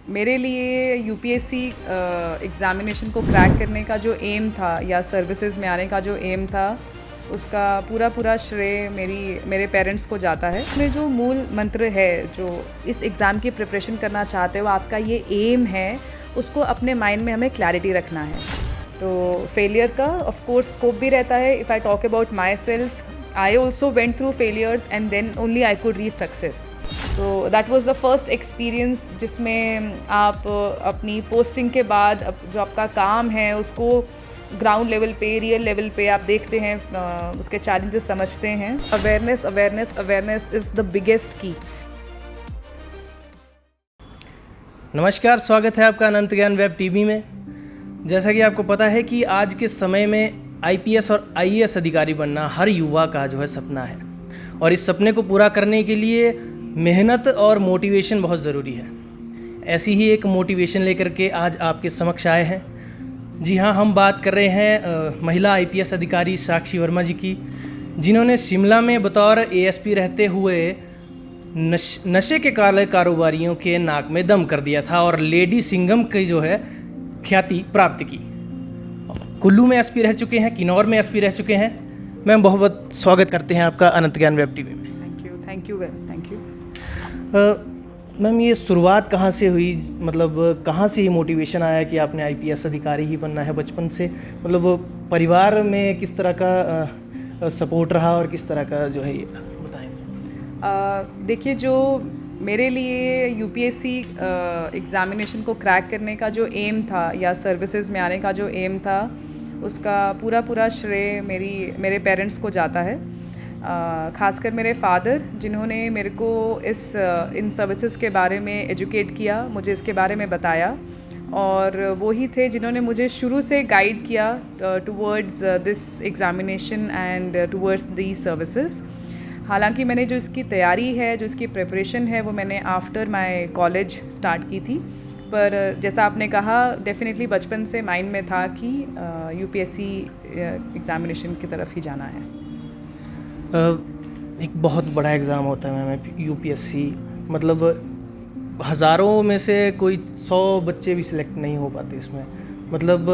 मेरे लिए UPSC examination को क्रैक करने का जो एम था या सर्विसेज में आने का जो एम था, उसका पूरा श्रेय मेरे पेरेंट्स को जाता है। में जो मूल मंत्र है, जो इस एग्ज़ाम की प्रिपरेशन करना चाहते हो, आपका ये एम है, उसको अपने माइंड में हमें क्लैरिटी रखना है। तो फेलियर का ऑफ कोर्स स्कोप भी रहता है। If I talk about my self, I also went through failures and then only I could reach success. So that was the first experience जिसमें आप अपनी पोस्टिंग के बाद जो आपका काम है उसको ग्राउंड लेवल पे, रियल लेवल पे आप देखते हैं, उसके चैलेंजेस समझते हैं। अवेयरनेस इज़ द बिगेस्ट की। नमस्कार, स्वागत है आपका अनंत ज्ञान वेब टीवी में। जैसा कि आपको पता है कि आज के समय में आईपीएस और आईएएस अधिकारी बनना हर युवा का जो है सपना है, और इस सपने को पूरा करने के लिए मेहनत और मोटिवेशन बहुत ज़रूरी है। ऐसी ही एक मोटिवेशन लेकर के आज आपके समक्ष आए हैं। जी हाँ, हम बात कर रहे हैं महिला आईपीएस अधिकारी साक्षी वर्मा जी की, जिन्होंने शिमला में बतौर एएसपी रहते हुए नशे के काले कारोबारियों के नाक में दम कर दिया था और लेडी सिंघम की जो है ख्याति प्राप्त की। कुल्लू में एसपी रह चुके हैं, किन्नौर में एसपी रह चुके हैं। मैम, बहुत बहुत स्वागत करते हैं आपका अनंत ज्ञान वेब टीवी में। Thank you. मैम, ये शुरुआत कहाँ से हुई? मतलब कहाँ से ये मोटिवेशन आया कि आपने आईपीएस अधिकारी ही बनना है बचपन से? मतलब परिवार में किस तरह का सपोर्ट रहा और किस तरह का जो है ये बताएं। देखिए, जो मेरे लिए यूपीएससी एग्ज़ामिनेशन को क्रैक करने का जो एम था या सर्विसेज में आने का जो एम था, उसका पूरा श्रेय मेरे पेरेंट्स को जाता है। ख़ासकर मेरे फादर, जिन्होंने मेरे को इन सर्विसेज के बारे में एजुकेट किया, मुझे इसके बारे में बताया, और वो ही थे जिन्होंने मुझे शुरू से गाइड किया towards this examination and towards the services. हालांकि मैंने जो इसकी तैयारी है, जो इसकी प्रिपरेशन है, वो मैंने आफ्टर माय कॉलेज स्टार्ट की थी। पर जैसा आपने कहा, डेफिनेटली बचपन से माइंड में था कि यूपीएससी एग्ज़ामिनेशन की तरफ ही जाना है। एक बहुत बड़ा एग्ज़ाम होता है मैम यूपीएससी। मतलब हज़ारों में से कोई 100 बच्चे भी सिलेक्ट नहीं हो पाते इसमें। मतलब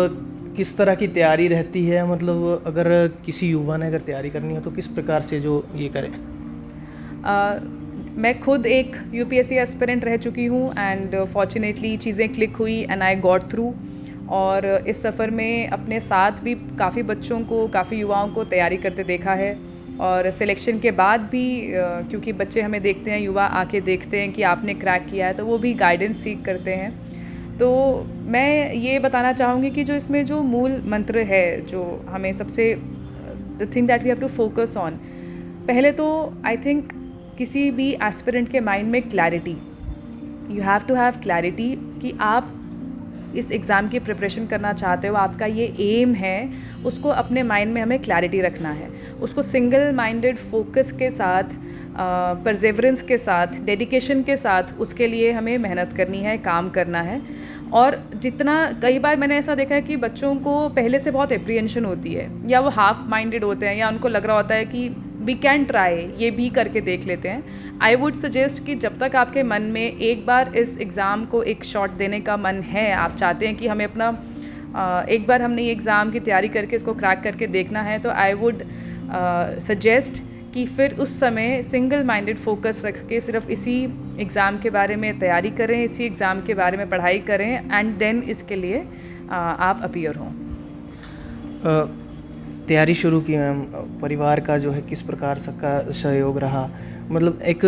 किस तरह की तैयारी रहती है? मतलब अगर किसी युवा ने अगर तैयारी करनी हो तो किस प्रकार से जो ये करें? मैं खुद एक यूपीएससी एस्पिरेंट रह चुकी हूँ एंड फॉर्चुनेटली चीज़ें क्लिक हुई एंड आई गॉट थ्रू। और इस सफ़र में अपने साथ भी काफ़ी बच्चों को, काफ़ी युवाओं को तैयारी करते देखा है। और सिलेक्शन के बाद भी क्योंकि बच्चे हमें देखते हैं, युवा आके देखते हैं कि आपने क्रैक किया है, तो वो भी गाइडेंस सीख करते हैं। तो मैं ये बताना चाहूँगी कि जो इसमें जो मूल मंत्र है, जो हमें सबसे the thing that we have to focus on, पहले तो आई थिंक किसी भी एस्पिरेंट के माइंड में clarity, you have to have clarity कि आप इस एग्ज़ाम की प्रिपरेशन करना चाहते हो, आपका ये एम है, उसको अपने माइंड में हमें क्लैरिटी रखना है। उसको सिंगल माइंडेड फोकस के साथ, परसेवरेंस के साथ, डेडिकेशन के साथ उसके लिए हमें मेहनत करनी है, काम करना है। और जितना, कई बार मैंने ऐसा देखा है कि बच्चों को पहले से बहुत एप्रीहेंशन होती है, या वो हाफ माइंडेड होते हैं, या उनको लग रहा होता है कि वी कैन ट्राई, ये भी करके देख लेते हैं। आई वुड सजेस्ट कि जब तक आपके मन में एक बार इस एग्ज़ाम को एक शॉट देने का मन है, आप चाहते हैं कि हमें अपना एक बार हमने ये एग्ज़ाम की तैयारी करके इसको क्रैक करके देखना है, तो आई वुड सजेस्ट कि फिर उस समय सिंगल माइंडेड फोकस रख के सिर्फ इसी एग्ज़ाम के बारे में तैयारी करें, इसी एग्ज़ाम के बारे में पढ़ाई करें, एंड देन इसके लिए आप अपीयर हों। तैयारी शुरू की मैम, परिवार का जो है किस प्रकार का सहयोग रहा? मतलब एक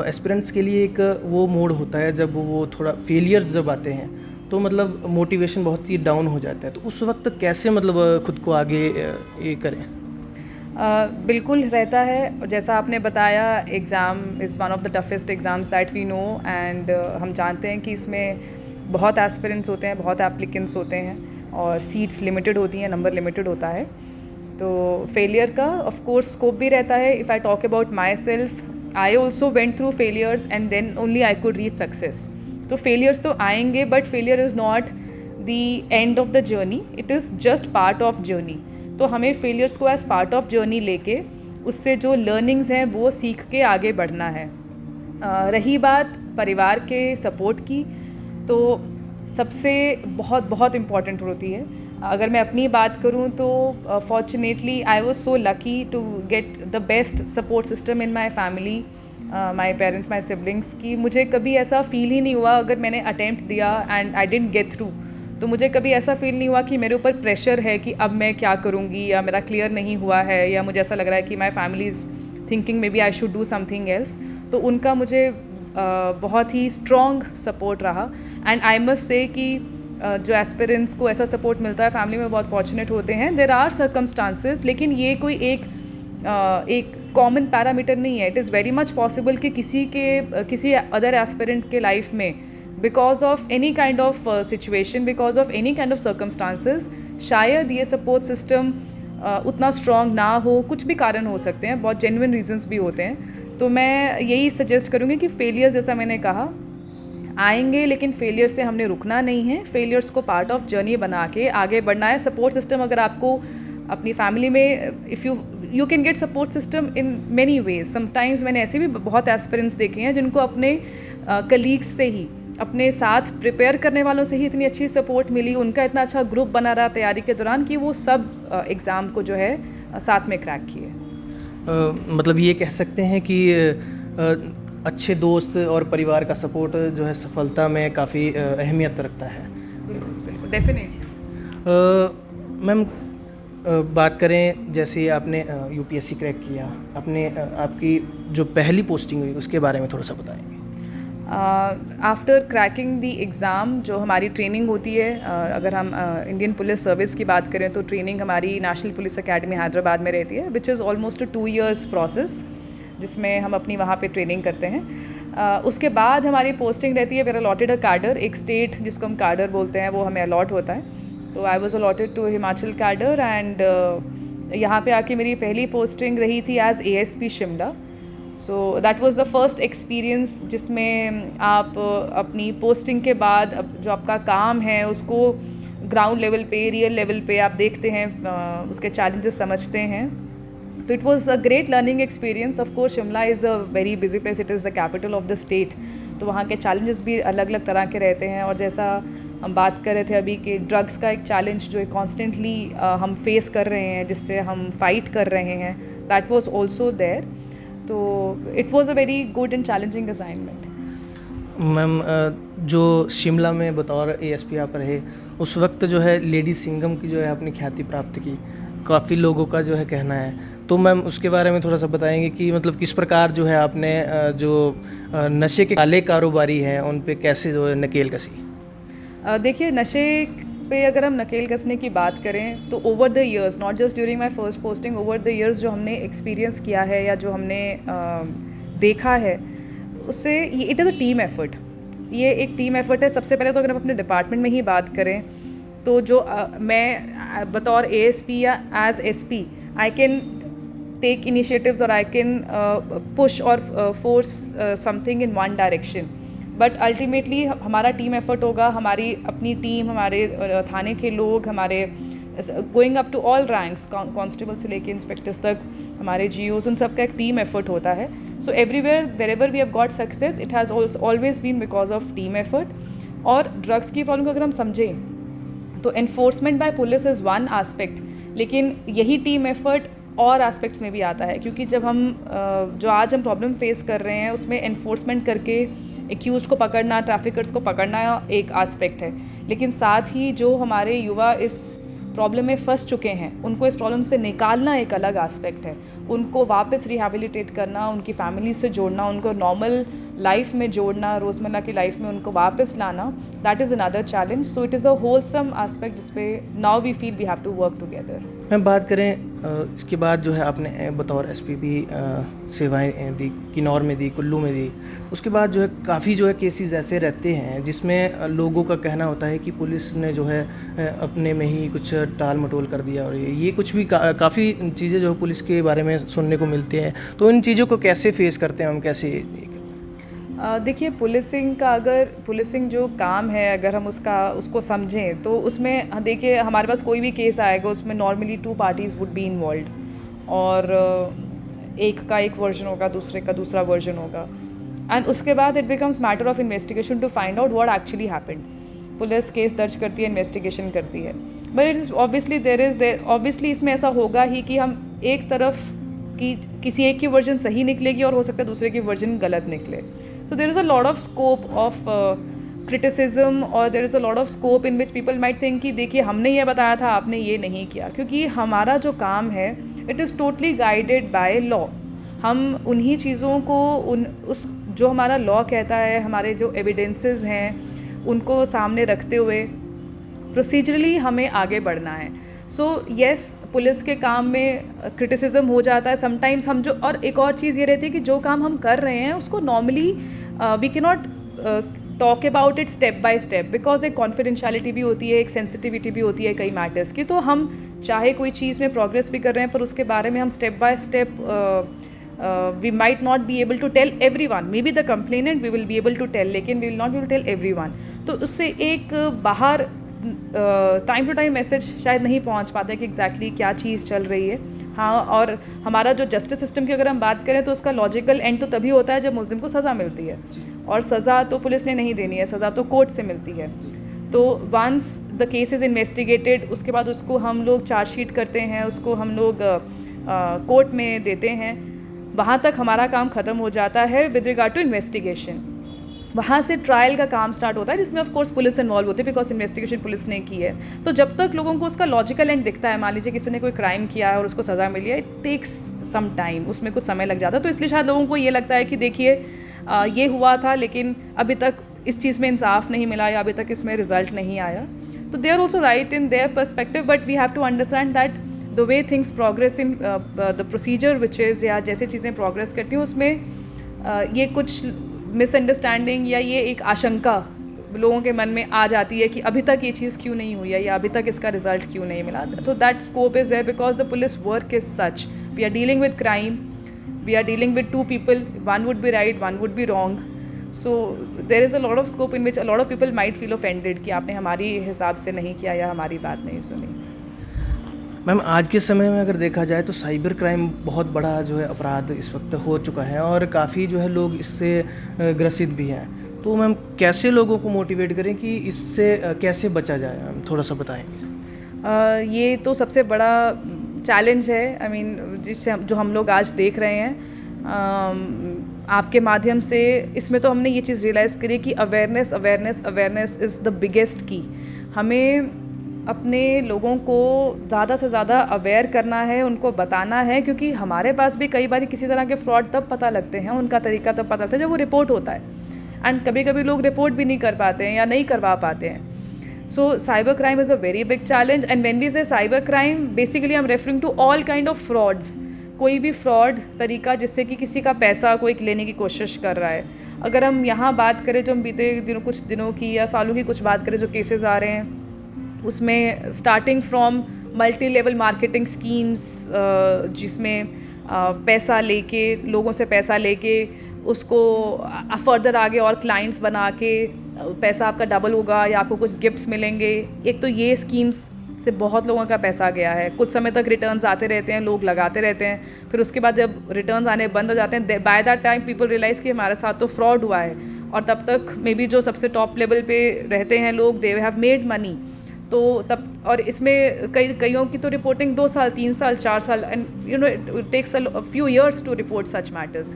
एस्पिरेंट्स के लिए एक वो मोड होता है जब वो थोड़ा फेलियर्स जब आते हैं, तो मतलब मोटिवेशन बहुत ही डाउन हो जाता है। तो उस वक्त कैसे मतलब खुद को आगे ये करें? बिल्कुल रहता है। जैसा आपने बताया, exam is one of the toughest exams that we know, and हम जानते हैं कि इसमें बहुत एस्पिरेंट्स होते हैं, बहुत एप्लीकेंट्स होते हैं, और सीट्स लिमिटेड होती हैं, नंबर लिमिटेड होता है। तो फेलियर का ऑफ कोर्स स्कोप भी रहता है। If I talk about myself, I also went through failures and then only I could reach success. तो फेलियर्स तो आएंगे, but failure is not the end of the journey, it is just part of journey. तो हमें failures को as part of journey लेके उससे जो learnings हैं वो सीख के आगे बढ़ना है। रही बात परिवार के सपोर्ट की तो सबसे बहुत बहुत इम्पॉर्टेंट होती है। अगर मैं अपनी बात करूं तो fortunately I was so lucky to get the best support system in my family, my parents, my siblings की मुझे कभी ऐसा फील ही नहीं हुआ अगर मैंने अटेम्प्ट दिया and I didn't get through, तो मुझे कभी ऐसा फील नहीं हुआ कि मेरे ऊपर प्रेशर है कि अब मैं क्या करूँगी या मेरा क्लियर नहीं हुआ है या मुझे ऐसा लग रहा है कि my family is thinking maybe I should do something else. तो उनका मुझे बहुत ही स्ट्रॉन्ग सपोर्ट रहा एंड आई मस्ट से कि जो एस्पिरेंट्स को ऐसा सपोर्ट मिलता है फैमिली में बहुत फॉर्चुनेट होते हैं। देयर आर सर्कमस्टांसेस, लेकिन ये कोई एक कॉमन पैरामीटर नहीं है। It is very much possible कि किसी अदर एस्पिरेंट के लाइफ में because of any kind of situation, because of any kind of circumstances शायद ये सपोर्ट सिस्टम उतना स्ट्रॉन्ग ना हो, कुछ भी कारण हो सकते हैं, बहुत जेन्युइन रीजंस भी होते हैं। तो मैं यही सजेस्ट करूँगी कि फेलियर्स जैसा मैंने कहा आएंगे, लेकिन फेलियर्स से हमने रुकना नहीं है, फेलियर्स को पार्ट ऑफ जर्नी बना के आगे बढ़ना है। सपोर्ट सिस्टम अगर आपको अपनी फैमिली में if you can get support system in many ways. Sometimes मैंने ऐसे भी बहुत एस्पिरेंट्स देखे हैं जिनको अपने कलीग्स से ही, अपने साथ प्रिपेयर करने वालों से ही इतनी अच्छी सपोर्ट मिली, उनका इतना अच्छा ग्रुप बना रहा तैयारी के दौरान कि वो सब एग्ज़ाम को जो है साथ में क्रैक किए। मतलब ये कह सकते हैं कि अच्छे दोस्त और परिवार का सपोर्ट जो है सफलता में काफ़ी अहमियत रखता है। बिल्कुल डेफिनेटली। मैम बात करें जैसे आपने यूपीएससी क्रैक किया, आपने आपकी जो पहली पोस्टिंग हुई उसके बारे में थोड़ा सा बताएंगे। आफ्टर क्रैकिंग दी एग्ज़ाम जो हमारी ट्रेनिंग होती है, अगर हम इंडियन पुलिस सर्विस की बात करें तो ट्रेनिंग हमारी नेशनल पुलिस एकेडमी हैदराबाद में रहती है, which is almost 2 years process, जिसमें हम अपनी वहाँ पे ट्रेनिंग करते हैं। उसके बाद हमारी पोस्टिंग रहती है, we are allotted a cadre, एक स्टेट जिसको हम कैडर बोलते हैं वो हमें अलॉट होता है। तो I was allotted to Himachal cadre and यहाँ पे आके मेरी पहली पोस्टिंग रही थी as ASP Shimla. So that was the first experience जिसमें आप अपनी पोस्टिंग के बाद जो आपका काम है उसको ग्राउंड लेवल पे, रियल लेवल पे आप देखते हैं, उसके चैलेंजेस समझते हैं। तो it was a great learning experience. Of course Shimla is a very busy place, it is the capital of the state, तो वहाँ के चैलेंजेस भी अलग अलग तरह के रहते हैं। और जैसा हम बात कर रहे थे अभी कि ड्रग्स का एक चैलेंज जो कॉन्स्टेंटली हम फेस कर रहे हैं, जिससे हम फाइट कर रहे हैं, दैट वाज आल्सो देयर। तो it was a very good and challenging assignment. Ma'am जो शिमला में बतौर ASP आप रहे उस वक्त जो है लेडी सिंघम की जो है अपनी ख्याति प्राप्त की, काफ़ी लोगों का जो है कहना है, तो मैम उसके बारे में थोड़ा सा बताएंगे कि मतलब किस प्रकार जो है आपने जो नशे के काले कारोबारी हैं उन पे कैसे जो है नकेल कसी। देखिए, नशे पे अगर हम नकेल कसने की बात करें तो over the years, not just during my first posting, over the years जो हमने एक्सपीरियंस किया है या जो हमने देखा है उससे it is a team effort. ये एक टीम एफर्ट है। सबसे पहले तो अगर हम अपने डिपार्टमेंट में ही बात करें तो जो मैं बतौर ASP या as SP I can take initiatives और आई कैन पुश और force something in one direction, but ultimately हमारा टीम एफर्ट होगा, हमारी अपनी टीम, हमारे थाने के लोग, हमारे going up to all ranks, constable से लेके इंस्पेक्टर्स तक, हमारे GOs, उन सब का एक टीम एफर्ट होता है। So everywhere wherever we have got success it has always been because of team effort. और ड्रग्स की प्रॉब्लम को अगर हम समझें तो enforcement by police is one aspect, लेकिन यही टीम एफर्ट और एस्पेक्ट्स में भी आता है, क्योंकि जब हम जो आज हम प्रॉब्लम फेस कर रहे हैं उसमें एनफोर्समेंट करके एक्यूज को पकड़ना, ट्रैफिकर्स को पकड़ना एक एस्पेक्ट है, लेकिन साथ ही जो हमारे युवा इस प्रॉब्लम में फंस चुके हैं उनको इस प्रॉब्लम से निकालना एक अलग एस्पेक्ट है। उनको वापस रिहैबिलिटेट करना, उनकी फैमिली से जोड़ना, उनको नॉर्मल लाइफ में जोड़ना, रोज़मर्रा की लाइफ में उनको वापस लाना, that is another challenge. So it is a wholesome aspect जिस पे now we feel we have to work together. मैं बात करें इसके बाद जो है आपने बतौर SP भी सेवाएं दी, किन्नौर में दी, कुल्लू में दी। उसके बाद जो है काफ़ी जो है केसेस ऐसे रहते हैं जिसमें लोगों का कहना होता है कि पुलिस ने जो है अपने में ही कुछ टाल मटोल कर दिया, और ये कुछ भी काफ़ी चीज़ें जो पुलिस के बारे में सुनने को मिलती हैं। तो इन चीज़ों को कैसे फेस करते हैं हम, कैसे? देखिए, पुलिसिंग जो काम है अगर हम उसको समझें तो उसमें देखिए हमारे पास कोई भी केस आएगा उसमें normally 2 parties would be involve, और एक का एक वर्जन होगा, दूसरे का दूसरा वर्जन होगा। एंड उसके बाद it becomes matter of investigation to find out what actually happened. Police case दर्ज करती है, इन्वेस्टिगेशन करती है, बट इट इज़ ऑब्वियसली इसमें ऐसा होगा ही कि हम एक तरफ कि किसी एक की वर्जन सही निकलेगी और हो सकता है दूसरे की वर्जन गलत निकले. So there is a lot of scope of criticism और there is a lot of scope in which people might think कि देखिए हमने ये बताया था, आपने ये नहीं किया, क्योंकि हमारा जो काम है it is totally guided by law. हम उन्हीं चीज़ों को जो हमारा लॉ कहता है, हमारे जो एविडेंसेस हैं उनको सामने रखते हुए प्रोसीजरली हमें आगे बढ़ना है. सो येस, पुलिस के काम में क्रिटिसिज्म हो जाता है समटाइम्स. हम जो और एक और चीज़ ये रहती है कि जो काम हम कर रहे हैं उसको normally we can not talk about it step by step, because एक कॉन्फिडेंशियलिटी भी होती है, एक सेंसिटिविटी भी होती है कई मैटर्स की. तो हम चाहे कोई चीज़ में प्रोग्रेस भी कर रहे हैं पर उसके बारे में हम step by step we might not be able to tell everyone. Maybe the complainant we will be able to tell, लेकिन we will not be able to tell everyone. तो उससे एक बाहर टाइम टू टाइम मैसेज शायद नहीं पहुंच पाता है कि एग्जैक्टली क्या चीज़ चल रही है. हाँ, और हमारा जो जस्टिस सिस्टम की अगर हम बात करें तो उसका लॉजिकल एंड तो तभी होता है जब मुलजिम को सज़ा मिलती है, और सज़ा तो पुलिस ने नहीं देनी है, सज़ा तो कोर्ट से मिलती है. तो once the case is investigated, उसके बाद उसको हम लोग चार्जशीट करते हैं, उसको हम लोग कोर्ट में देते हैं, वहाँ तक हमारा काम ख़त्म हो जाता है विद रिगार्ड टू इन्वेस्टिगेशन. वहाँ से ट्रायल का काम स्टार्ट होता है जिसमें ऑफ कोर्स पुलिस इन्वॉल्व होती है, बिकॉज इन्वेस्टिगेशन पुलिस ने की है. तो जब तक लोगों को उसका लॉजिकल एंड दिखता है, मान लीजिए किसी ने कोई क्राइम किया है और उसको सज़ा मिली है, इट टेक्स सम टाइम, उसमें कुछ समय लग जाता है. तो इसलिए शायद लोगों को ये लगता है कि देखिए ये हुआ था लेकिन अभी तक इस चीज़ में इंसाफ नहीं मिला या अभी तक इसमें रिजल्ट नहीं आया. तो they are also right in their perspective, but we have to understand that the way things progress in the procedure which is, या जैसे चीज़ें प्रोग्रेस करती हैं उसमें ये कुछ मिसअंडरस्टैंडिंग या ये एक आशंका लोगों के मन में आ जाती है कि अभी तक ये चीज़ क्यों नहीं हुई है या अभी तक इसका रिजल्ट क्यों नहीं मिला. तो that scope is there because the police work is such. We are dealing with crime, we are dealing with two people, one would be right, one would be wrong. So there is a lot of scope in which a lot of people might feel offended कि आपने हमारी हिसाब से नहीं किया या हमारी बात नहीं सुनी. मैम, आज के समय में अगर देखा जाए तो साइबर क्राइम बहुत बड़ा जो है अपराध इस वक्त हो चुका है और काफ़ी जो है लोग इससे ग्रसित भी हैं. तो मैम कैसे लोगों को मोटिवेट करें कि इससे कैसे बचा जाए, मैम थोड़ा सा बताएंगे. ये तो सबसे बड़ा चैलेंज है, आई मीन जिससे जो हम लोग आज देख रहे हैं. आपके माध्यम से इसमें तो हमने ये चीज़ रियलाइज़ करी कि awareness awareness awareness is the biggest की. हमें अपने लोगों को ज़्यादा से ज़्यादा अवेयर करना है, उनको बताना है, क्योंकि हमारे पास भी कई बार किसी तरह के फ्रॉड तब पता लगते हैं, उनका तरीका तब पता लगता है जब वो रिपोर्ट होता है. एंड कभी कभी लोग रिपोर्ट भी नहीं कर पाते हैं या नहीं करवा पाते हैं. So cyber crime is a very big challenge. And when we say cyber crime, basically I am referring to all kind of frauds. कोई भी फ्रॉड तरीका जिससे कि किसी का पैसा कोई लेने की कोशिश कर रहा है. अगर हम यहाँ बात करें जो हम बीते दिनों कुछ दिनों की या सालों की कुछ बात करें जो केसेस आ रहे हैं, उसमें starting from multi level marketing schemes, जिसमें पैसा लेके, लोगों से पैसा लेके उसको फर्दर आगे और क्लाइंट्स बना के पैसा आपका डबल होगा या आपको कुछ गिफ्ट्स मिलेंगे. एक तो ये स्कीम्स से बहुत लोगों का पैसा गया है. कुछ समय तक रिटर्न्स आते रहते हैं, लोग लगाते रहते हैं, फिर उसके बाद जब रिटर्न्स आने बंद हो जाते हैं, by that time people realise कि हमारे साथ तो फ्रॉड हुआ है. और तब तक मे बी जो सबसे टॉप लेवल पे रहते हैं लोग, दे हैव मेड मनी. तो तब, और इसमें कईयों की तो रिपोर्टिंग 2 साल 3 साल 4 साल, and you know it takes a few years to report such matters.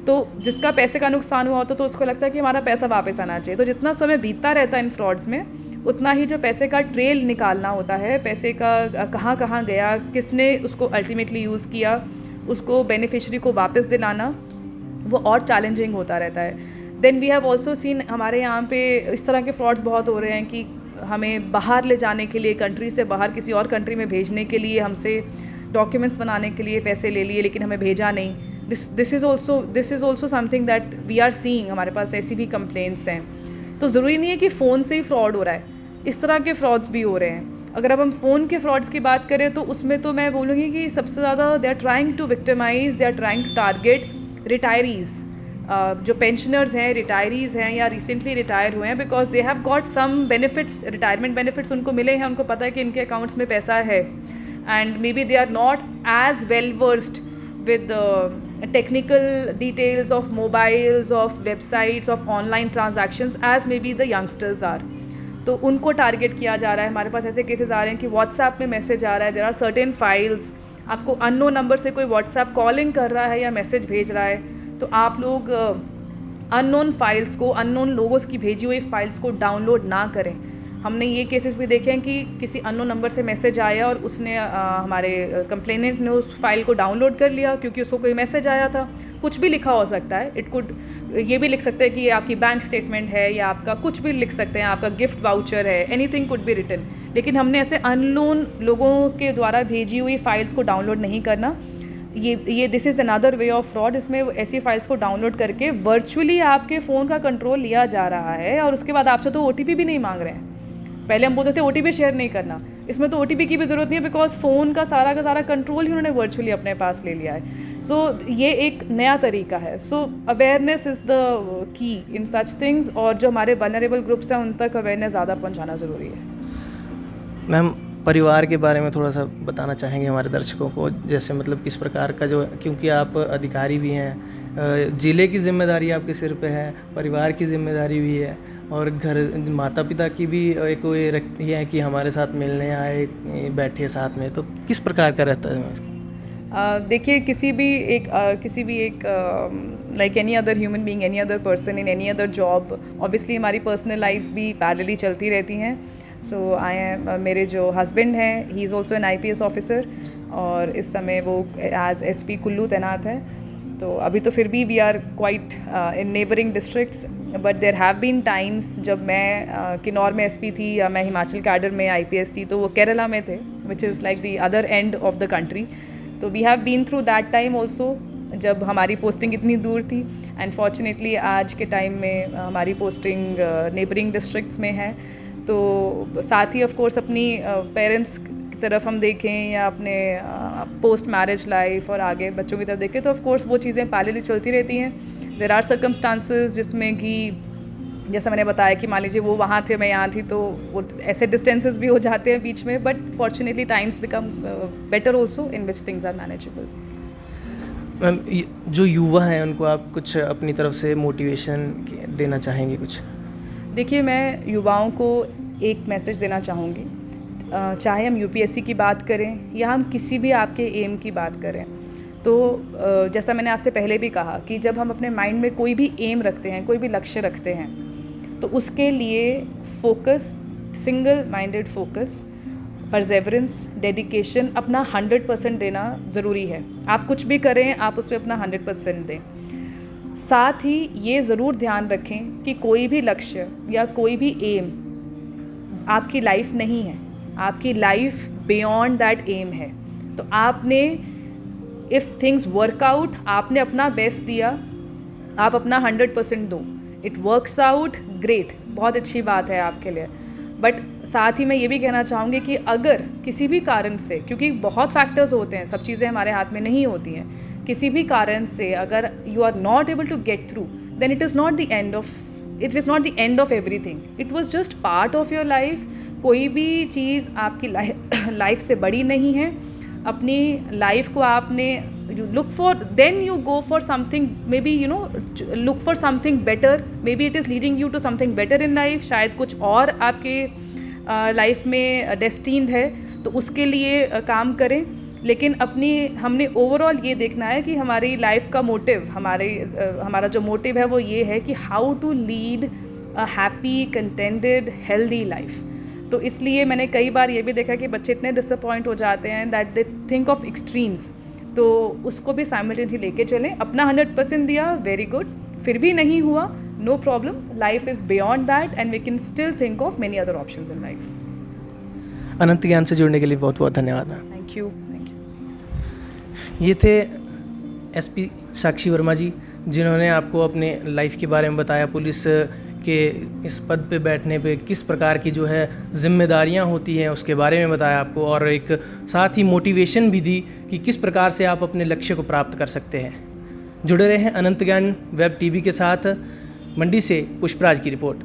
तो जिसका पैसे का नुकसान हुआ होता तो उसको लगता है कि हमारा पैसा वापस आना चाहिए. तो जितना समय बीतता रहता है इन फ्रॉड्स में, उतना ही जो पैसे का ट्रेल निकालना होता है, पैसे का कहाँ कहाँ गया, किसने उसको अल्टीमेटली यूज़ किया, उसको बेनिफिशरी को वापस दिलाना, वो और चैलेंजिंग होता रहता है. Then we have also seen, हमारे यहाँ पे इस तरह के फ्रॉड्स बहुत हो रहे हैं कि हमें बाहर ले जाने के लिए, कंट्री से बाहर किसी और कंट्री में भेजने के लिए हमसे डॉक्यूमेंट्स बनाने के लिए पैसे ले लिए, लेकिन हमें भेजा नहीं. This is also something that we are seeing. हमारे पास ऐसी भी कंप्लेंट्स हैं. तो ज़रूरी नहीं है कि फ़ोन से ही फ्रॉड हो रहा है, इस तरह के फ्रॉड्स भी हो रहे हैं. अगर अब हम फ़ोन के फ्रॉड्स की बात करें तो उसमें तो मैं बोलूँगी कि सबसे ज़्यादा they are trying to victimise, they are trying to target retirees, जो पेंशनर्स हैं, रिटायरीज़ हैं या रिसेंटली रिटायर हुए हैं, because they have got some benefits, retirement benefits उनको मिले हैं, उनको पता है कि इनके अकाउंट्स में पैसा है, and maybe they are not as well versed with technical details of mobiles, of websites, of online transactions as maybe the youngsters are. तो उनको टारगेट किया जा रहा है. हमारे पास ऐसे केसेस आ रहे हैं कि व्हाट्सएप में मैसेज आ रहा है, देयर आर सर्टेन फाइल्स, आपको अननोन नंबर से कोई व्हाट्सएप कॉलिंग कर रहा है या मैसेज भेज रहा है, तो आप लोग अननोन फाइल्स को, अननोन लोगों की भेजी हुई फाइल्स को डाउनलोड ना करें. हमने ये केसेस भी देखे हैं कि किसी अननोन नंबर से मैसेज आया और उसने हमारे कंप्लेनेंट ने उस फाइल को डाउनलोड कर लिया क्योंकि उसको कोई मैसेज आया था. कुछ भी लिखा हो सकता है. इट कुड ये भी लिख सकते हैं कि ये आपकी बैंक स्टेटमेंट है या आपका कुछ भी लिख सकते हैं, आपका गिफ्ट वाउचर है, एनीथिंग कुड बी रिटन. लेकिन हमने ऐसे अननोन लोगों के द्वारा भेजी हुई फाइल्स को डाउनलोड नहीं करना. ये this is another way of fraud. इसमें ऐसी फाइल्स को डाउनलोड करके वर्चुअली आपके फ़ोन का कंट्रोल लिया जा रहा है और उसके बाद आपसे तो OTP भी नहीं मांग रहे हैं. पहले हम बोलते थे OTP शेयर नहीं करना, इसमें तो OTP की भी ज़रूरत नहीं है बिकॉज फ़ोन का सारा कंट्रोल ही उन्होंने वर्चुअली अपने पास ले लिया है. सो ये एक नया तरीका है. So awareness is the key in such things, और जो हमारे वनरेबल ग्रुप्स हैं उन तक अवेयरनेस ज़्यादा पहुंचाना ज़रूरी है. मैम, परिवार के बारे में थोड़ा सा बताना चाहेंगे हमारे दर्शकों को, जैसे मतलब किस प्रकार का जो, क्योंकि आप अधिकारी भी हैं, ज़िले की जिम्मेदारी आपके सिर पे है, परिवार की जिम्मेदारी भी है, और घर माता पिता की भी एक ये है कि हमारे साथ मिलने आए, बैठे साथ में, तो किस प्रकार का रहता है इसको? देखिए, किसी भी एक like any other human being, any other person in any other job, obviously हमारी पर्सनल लाइफ्स भी पैरेलली चलती रहती हैं. सो मेरे जो हस्बैंड हैं, he is also an IPS officer और इस समय वो एज SP कुल्लू तैनात है. तो अभी तो फिर भी we are quite in neighbouring districts, but there have been times जब मैं किन्नौर में SP थी या मैं हिमाचल कैडर में IPS थी, तो वो केरला में थे, which is like the other end of the country. तो we have been through that time also, जब हमारी पोस्टिंग इतनी दूर थी. एंड फॉर्चुनेटली आज के टाइम में हमारी पोस्टिंग नेबरिंग डिस्ट्रिक्ट्स में है. तो साथ ही ऑफ कोर्स अपनी पेरेंट्स की तरफ हम देखें या अपने पोस्ट मैरिज लाइफ और आगे बच्चों की तरफ देखें, तो ऑफ कोर्स वो चीज़ें पैरेलली चलती रहती हैं. देयर आर सर्कमस्टांसेस जिसमें कि जैसा मैंने बताया कि मान लीजिए वो वहाँ थे, मैं यहाँ थी, तो वो ऐसे डिस्टेंसेस भी हो जाते हैं बीच में, but fortunately times become better also in which things are manageable. Ma'am, जो युवा हैं उनको आप कुछ अपनी तरफ से मोटिवेशन देना चाहेंगे कुछ? देखिए, मैं युवाओं को एक मैसेज देना चाहूँगी, चाहे हम UPSC की बात करें या हम किसी भी आपके एम की बात करें, तो जैसा मैंने आपसे पहले भी कहा कि जब हम अपने माइंड में कोई भी एम रखते हैं, कोई भी लक्ष्य रखते हैं, तो उसके लिए focus, single minded focus, Perseverance, dedication, अपना 100% देना ज़रूरी है. आप कुछ भी करें, आप उसमें अपना 100% दें. साथ ही ये ज़रूर ध्यान रखें कि कोई भी लक्ष्य या कोई भी एम आपकी लाइफ नहीं है, आपकी लाइफ बियॉन्ड दैट एम है. तो आपने इफ़ थिंग्स वर्कआउट, आपने अपना बेस्ट दिया, आप अपना 100% दो. इट वर्क्स आउट, ग्रेट, बहुत अच्छी बात है आपके लिए. बट साथ ही मैं ये भी कहना चाहूँगी कि अगर किसी भी कारण से, क्योंकि बहुत फैक्टर्स होते हैं, सब चीज़ें हमारे हाथ में नहीं होती हैं, किसी भी कारण से अगर you are not able to get through, then it is not the end of everything. It was just part of your life. कोई भी चीज़ आपकी लाइफ से बड़ी नहीं है. अपनी लाइफ को आपने you look for, then you go for something, maybe look for something better, maybe it is leading you to something better in life. शायद कुछ और आपके लाइफ में डेस्टिन्ड है, तो उसके लिए काम करें. लेकिन हमने ओवरऑल ये देखना है कि हमारी लाइफ का मोटिव, हमारा जो मोटिव है वो ये है कि how to lead a happy, contented, healthy life. तो इसलिए मैंने कई बार ये भी देखा कि बच्चे इतने डिसअपॉइंट हो जाते हैं that they think of extremes. तो उसको भी साइमल्टेनियसली लेके चलें. अपना 100% दिया, वेरी गुड. फिर भी नहीं हुआ, no problem. Life is beyond that and we can still think of many other options in life. Anant Gyan से जुड़ने के लिए बहुत बहुत धन्यवाद. Thank you. ये थे SP साक्षी वर्मा जी, जिन्होंने आपको अपने लाइफ के बारे में बताया, पुलिस के इस पद पे बैठने पे किस प्रकार की जो है जिम्मेदारियां होती हैं उसके बारे में बताया आपको, और एक साथ ही मोटिवेशन भी दी कि किस प्रकार से आप अपने लक्ष्य को प्राप्त कर सकते हैं. जुड़े रहे हैं अनंत ज्ञान वेब TV के साथ. मंडी से पुष्पराज की रिपोर्ट.